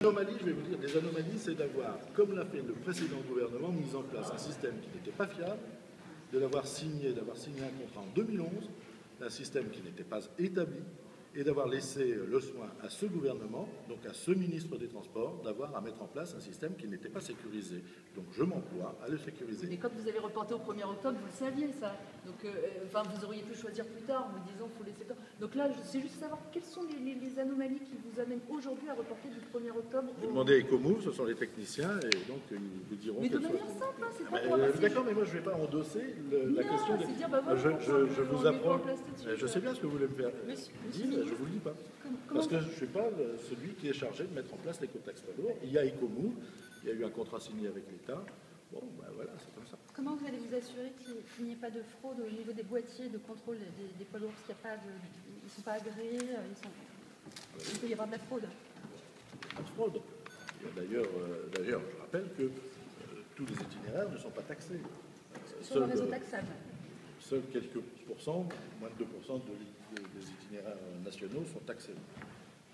Anomalie, je vais vous dire, des anomalies, c'est d'avoir, comme l'a fait le précédent gouvernement, mis en place un système qui n'était pas fiable, d'avoir signé un contrat en 2011, un système qui n'était pas établi, et d'avoir laissé le soin à ce gouvernement, donc à ce ministre des Transports, d'avoir à mettre en place un système qui n'était pas sécurisé. Donc je m'emploie à le sécuriser. Mais comme vous avez reporté au 1er octobre, vous le saviez ça. Donc vous auriez pu choisir plus tard en me disant qu'il faut laisser temps. Donc là, c'est juste savoir quelles sont les anomalies qui vous amènent aujourd'hui à reporter du 1er octobre Vous demandez à Ecomove, ce sont les techniciens, et donc ils vous diront... Mais de manière simple, hein, c'est pas pour d'accord, mais moi je ne vais pas endosser la question... Dire, bah voilà, je vous apprends... Je sais bien ce que vous voulez me faire dire, mais je ne vous le dis pas. Parce que je ne suis pas celui qui est chargé de mettre en place les contextes lourds. Il y a Ecomove, il y a eu un contrat signé avec l'État. Bon, ben voilà, c'est comme ça. Comment vous allez vous assurer qu'il n'y ait pas de fraude au niveau des boîtiers de contrôle des poids lourds? Parce qu'il n'y a pas de... Ils ne sont pas agréés, il peut y avoir de la fraude. Pas de fraude. D'ailleurs, je rappelle que tous les itinéraires ne sont pas taxés. Sur le réseau taxable. Seuls quelques pourcents, moins de 2% des itinéraires nationaux sont taxés.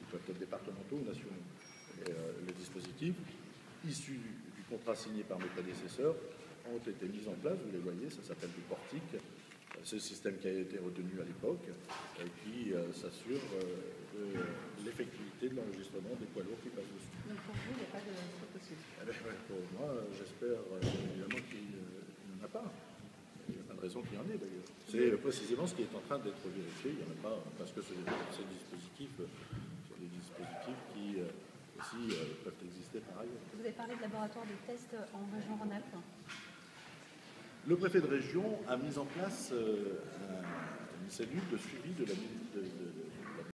Ils peuvent être départementaux ou nationaux. Et les dispositifs issus du contrat signé par mes prédécesseurs ont été mis en place, vous les voyez, ça s'appelle du portique. C'est le système qui a été retenu à l'époque et qui s'assure l'effectivité de l'enregistrement des poids lourds qui passent dessus. Donc pour vous, il n'y a pas de fraude possible? Pour moi, j'espère évidemment qu'il n'y en a pas. Il n'y a pas de raison qu'il y en ait d'ailleurs. C'est précisément ce qui est en train d'être vérifié. Il n'y en a pas, parce que ces dispositifs sont des dispositifs qui aussi peuvent exister par ailleurs. Vous avez parlé de laboratoire de tests en région Rhône-Alpes. Le préfet de région a mis en place une cellule de suivi de